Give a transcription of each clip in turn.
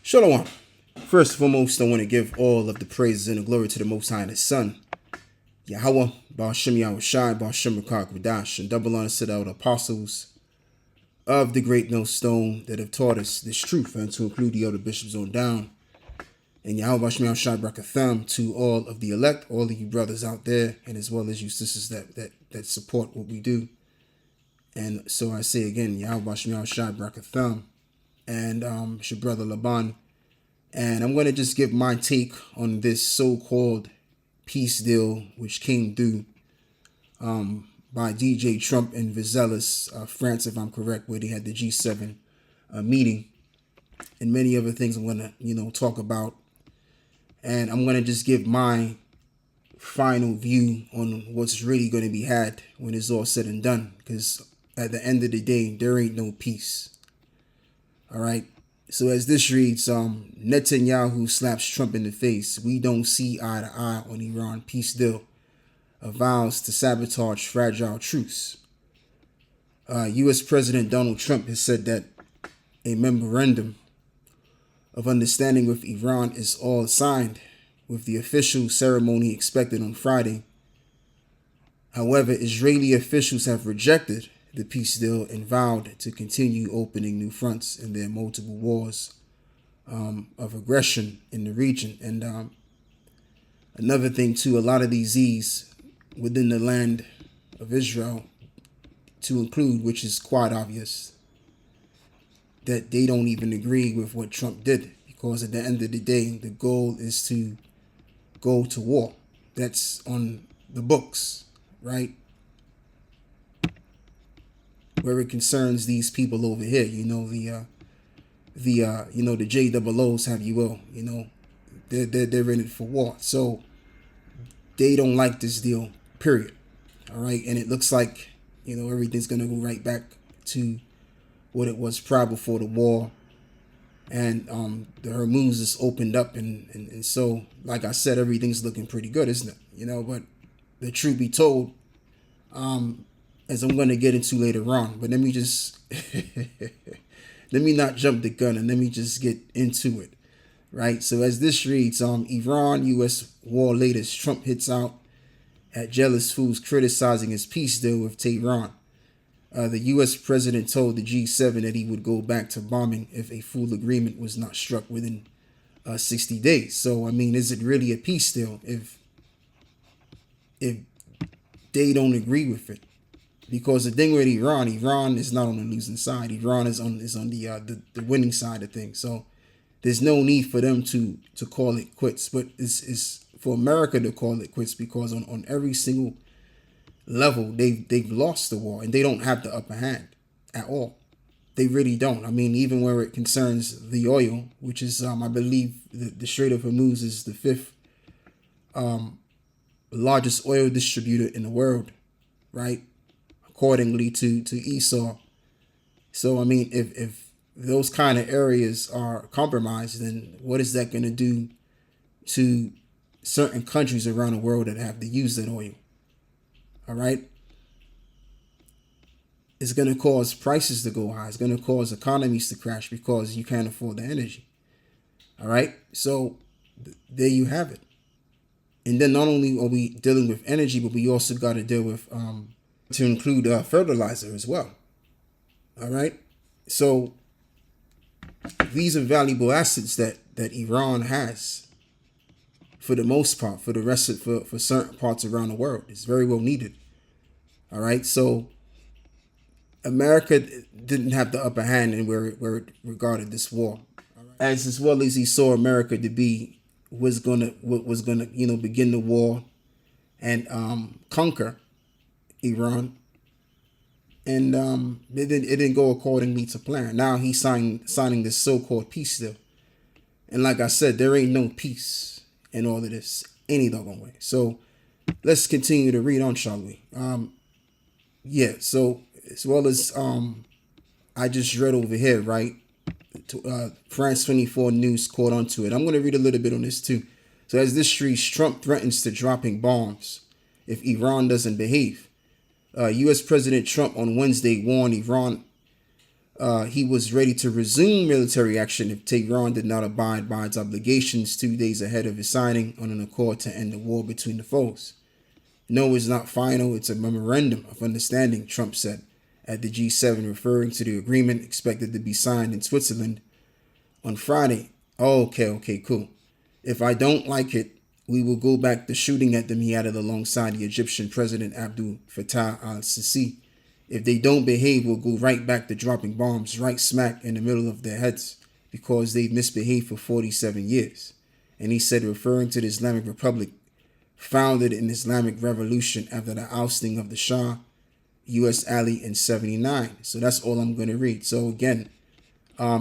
Shalom. First and foremost, I want to give all of the praises and the glory to the Most High and His Son, Yahweh, Ba'ashem Yahushai, Ba'ashem Rakak Radash, and double honor to the apostles of the great millstone that have taught us this truth, and to include the other bishops on down. And Yahweh Ba'ashem Yahushai Brakatham to all of the elect, all of you brothers out there, and as well as you sisters that support what we do. And so I say again, Yahweh Ba'ashem Yahushai Brakatham, and it's your brother Laban. And I'm going to just give my take on this so-called peace deal which came through by DJ Trump and Vizelis, France, if I'm correct, where they had the G7 meeting, and many other things I'm going to, talk about. And I'm going to just give my final view on what's really going to be had when it's all said and done. Because at the end of the day, there ain't no peace. All right. So as this reads, Netanyahu slaps Trump in the face. We don't see eye to eye on Iran peace deal. Vows to sabotage fragile truce. U.S. President Donald Trump has said that a memorandum of understanding with Iran is all signed, with the official ceremony expected on Friday. However, Israeli officials have rejected the peace deal and vowed to continue opening new fronts in their multiple wars of aggression in the region. And another thing too, a lot of these Z's within the land of Israel to include, which is quite obvious, that they don't even agree with what Trump did, because at the end of the day, the goal is to go to war. That's on the books, right? Where it concerns these people over here, the JOOs, have you will, they're in it for war. So they don't like this deal, period. All right. And it looks like, everything's going to go right back to what it was prior before the war. And the Hormuz is opened up. And so, like I said, everything's looking pretty good, isn't it? But the truth be told, as I'm going to get into later on. But let me just, let me not jump the gun and let me just get into it, right? So as this reads, Iran-U.S. war latest, Trump hits out at jealous fools criticizing his peace deal with Tehran. The U.S. president told the G7 that he would go back to bombing if a full agreement was not struck within 60 days. So, is it really a peace deal if they don't agree with it? Because the thing with Iran is not on the losing side. Iran is on the winning side of things. So there's no need for them to call it quits. But it's for America to call it quits, because on every single level they've lost the war, and they don't have the upper hand at all. They really don't. Even where it concerns the oil, which is I believe the Strait of Hormuz is the fifth largest oil distributor in the world, right? Accordingly to Esau. So, if those kind of areas are compromised, then what is that going to do to certain countries around the world that have to use that oil? All right. It's going to cause prices to go high. It's going to cause economies to crash because you can't afford the energy. All right. So there you have it. And then not only are we dealing with energy, but we also got to deal with to include fertilizer as well. All right. So these are valuable assets that Iran has, for the most part, for the rest of for certain parts around the world. It's very well needed. All right. So America didn't have the upper hand in where it regarded this war, as well as he saw America to be was gonna begin the war and conquer Iran, and it didn't go accordingly to plan. Now he's signing this so-called peace deal, and like I said, there ain't no peace in all of this any doggone way. So let's continue to read on, shall we? So as well as I just read over here, right? France 24 News caught onto it. I'm going to read a little bit on this too. So as this reads, Trump threatens to dropping bombs if Iran doesn't behave. U.S. President Trump on Wednesday warned Iran he was ready to resume military action if Tehran did not abide by its obligations 2 days ahead of his signing on an accord to end the war between the foes. No, it's not final. It's a memorandum of understanding, Trump said at the G7, referring to the agreement expected to be signed in Switzerland on Friday. Oh, okay, cool. If I don't like it, we will go back to shooting at them, he added alongside the Egyptian President Abdel Fattah al-Sisi. If they don't behave, we'll go right back to dropping bombs right smack in the middle of their heads because they've misbehaved for 47 years. And he said, referring to the Islamic Republic, founded in Islamic Revolution after the ousting of the Shah, U.S. ally in 79. So that's all I'm going to read. So again,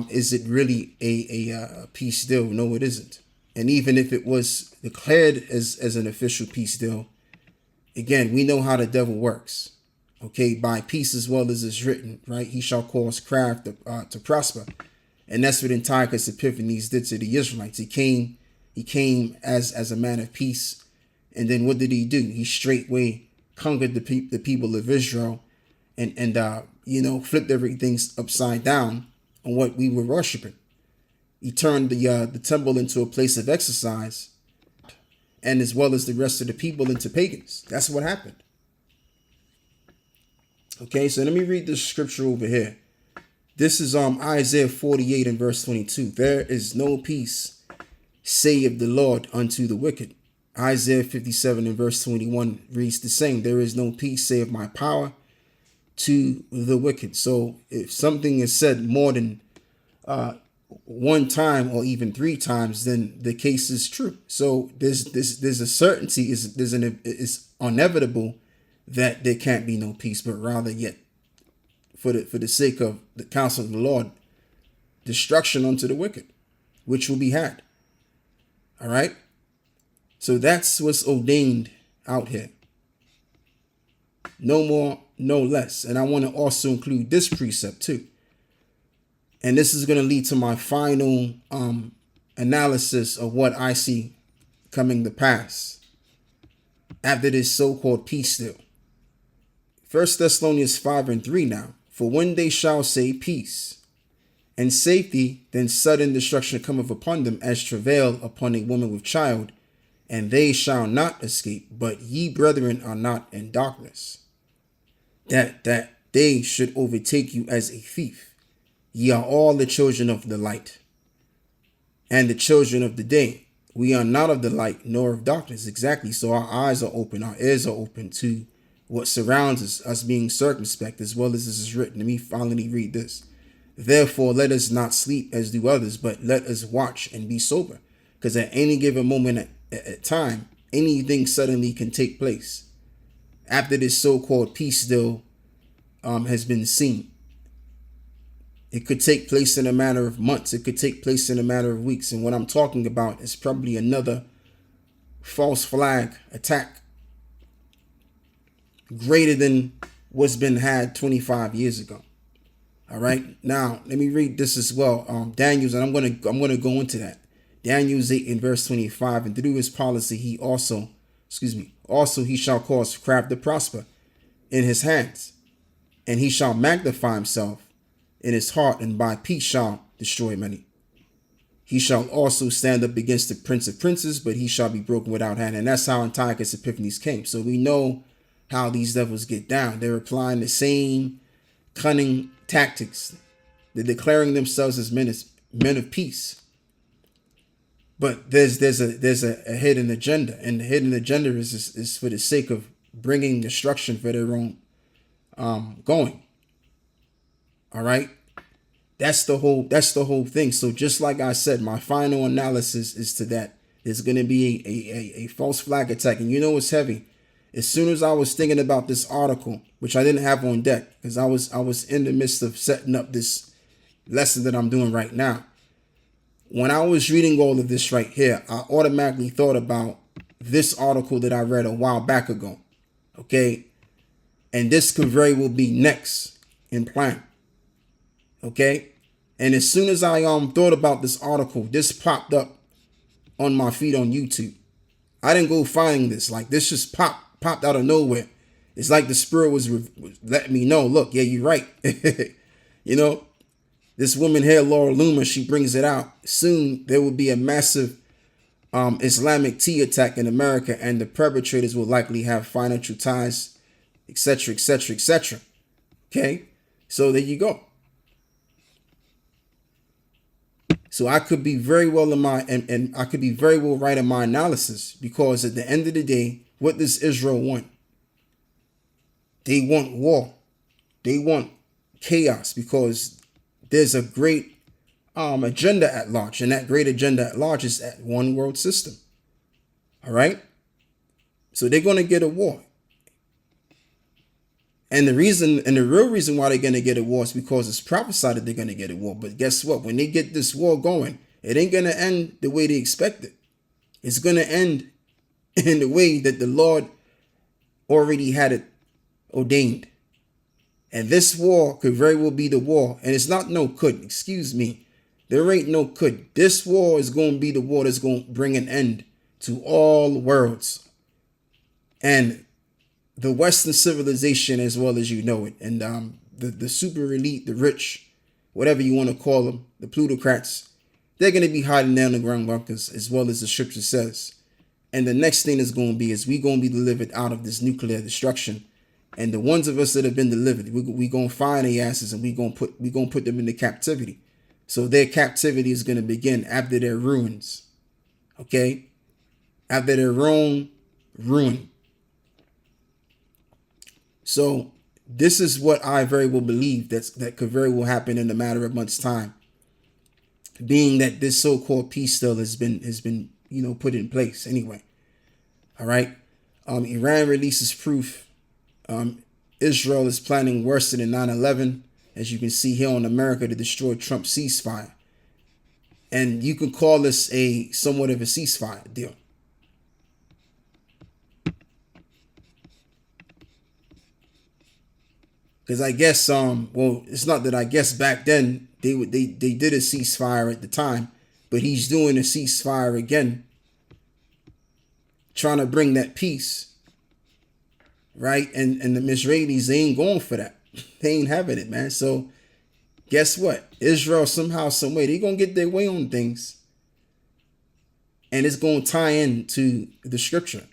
is it really a peace deal? No, it isn't. And even if it was declared as an official peace deal, again, we know how the devil works. Okay, by peace as well as is written, right? He shall cause craft to prosper. And that's what Antiochus Epiphanes did to the Israelites. He came as a man of peace. And then what did he do? He straightway conquered the people of Israel and flipped everything upside down on what we were worshiping. He turned the temple into a place of exercise, and as well as the rest of the people into pagans. That's what happened. Okay, so let me read this scripture over here. This is Isaiah 48 and verse 22. There is no peace, saith the Lord, unto the wicked. Isaiah 57 and verse 21 reads the same. There is no peace, saith my power, to the wicked. So if something is said more than one time or even 3 times, then the case is true. So there's a certainty, is inevitable that there can't be no peace, but rather yet for the sake of the counsel of the Lord, destruction unto the wicked, which will be had. All right. So that's what's ordained out here. No more, no less. And I want to also include this precept too. And this is going to lead to my final analysis of what I see coming to pass after this so-called peace deal. 1 Thessalonians 5 and 3 now. For when they shall say peace and safety, then sudden destruction cometh upon them as travail upon a woman with child, and they shall not escape. But ye, brethren, are not in darkness, that they should overtake you as a thief. Ye are all the children of the light and the children of the day. We are not of the light nor of darkness. Exactly. So our eyes are open, our ears are open to what surrounds us being circumspect, as well as this is written. Let me finally read this. Therefore, let us not sleep as do others, but let us watch and be sober. Because at any given moment at time, anything suddenly can take place. After this so-called peace deal has been seen, it could take place in a matter of months. It could take place in a matter of weeks. And what I'm talking about is probably another false flag attack greater than what's been had 25 years ago. All right. Now, let me read this as well. Daniel's, and I'm going to go into that. Daniel's 8 in verse 25. And through his policy, he also he shall cause craft to prosper in his hands, and he shall magnify himself in his heart, and by peace shall destroy many. He shall also stand up against the prince of princes, but he shall be broken without hand. And that's how Antiochus Epiphanes came. So we know how these devils get down. They're applying the same cunning tactics. They're declaring themselves as men of peace. But there's a hidden agenda, and the hidden agenda is for the sake of bringing destruction for their own going. All right, that's the whole thing. So just like I said, my final analysis is to that. There's going to be a false flag attack, and you know what's heavy. As soon as I was thinking about this article, which I didn't have on deck because I was in the midst of setting up this lesson that I'm doing right now. When I was reading all of this right here, I automatically thought about this article that I read a while back ago. Okay. And this could very well be next in plan. Okay. And as soon as I thought about this article, this popped up on my feed on YouTube. I didn't go find this. Like, this just popped out of nowhere. It's like the spirit was letting me know, look, yeah, you're right. You know, This woman here, Laura Loomer, she brings it out. Soon there will be a massive Islamic tea attack in America, and the perpetrators will likely have financial ties, etc., etc., etc. Okay, so there you go. So I could be very well in my and I could be very well right in my analysis, because at the end of the day, what does Israel want? They want war. They want chaos, because there's a great agenda at large, and that great agenda at large is at one world system. All right. So they're going to get a war. And the real reason why they're going to get a war is because it's prophesied that they're going to get a war. But guess what? When they get this war going, it ain't going to end the way they expect it. It's going to end in the way that the Lord already had it ordained. And this war could very well be the war. And it's not no could, excuse me. There ain't no could. This war is going to be the war that's going to bring an end to all worlds. And the Western civilization, as well as you know it, and the super elite, the rich, whatever you want to call them, the plutocrats, they're going to be hiding down the ground bunkers, as well as the scripture says. And the next thing is going to be is we going to be delivered out of this nuclear destruction. And the ones of us that have been delivered, we going to find their asses, and we going to put them into captivity. So their captivity is going to begin after their ruins. Okay, after their own ruin. So this is what I very well believe that could very well happen in a matter of months' time, being that this so-called peace deal has been put in place anyway. All right. Iran releases proof. Israel is planning worse than 9/11, as you can see here on America, to destroy Trump's ceasefire. And you can call this a somewhat of a ceasefire deal. Because I guess, it's not that I guess back then they did a ceasefire at the time, but he's doing a ceasefire again, trying to bring that peace, right? And the Israelis, they ain't going for that. They ain't having it, man. So guess what? Israel somehow, some way, they gonna get their way on things, and it's gonna tie into the scripture,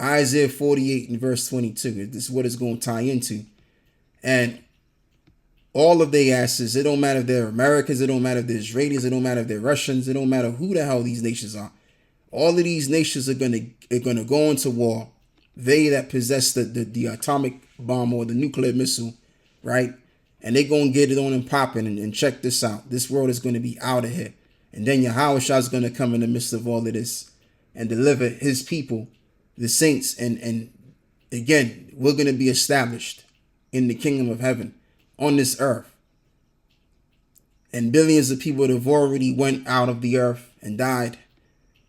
Isaiah 48 and verse 22. This is what it's gonna tie into. And all of their asses, it don't matter if they're Americans, it don't matter if they're Israelis, it don't matter if they're Russians, it don't matter who the hell these nations are. All of these nations are gonna go into war. They that possess the atomic bomb or the nuclear missile, right? And they're gonna get it on and popping. And check this out. This world is gonna be out of here. And then Yahweh is gonna come in the midst of all of this and deliver his people, the saints, and again, we're gonna be established in the kingdom of heaven on this earth. And billions of people that have already went out of the earth and died.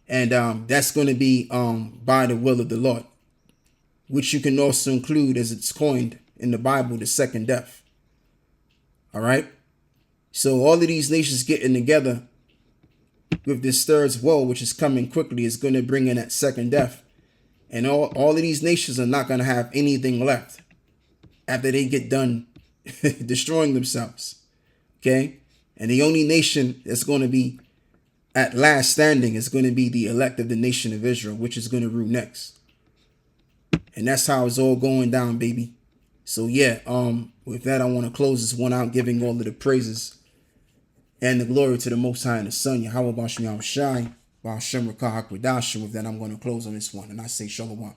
And that's going to be by the will of the Lord, which you can also include, as it's coined in the Bible, the second death. All right. So all of these nations getting together with this third woe, which is coming quickly, is going to bring in that second death. And all of these nations are not going to have anything left after they get done destroying themselves. Okay. And the only nation that's going to be at last standing is going to be the elect of the nation of Israel, which is going to rule next. And that's how it's all going down, baby. So yeah, with that, I want to close this one out, giving all of the praises and the glory to the Most High and the Son, Yahweh Bashim Yahweh Shai, Ba'ashem Rakah HaKadosh. With that, I'm going to close on this one, and I say Shalom.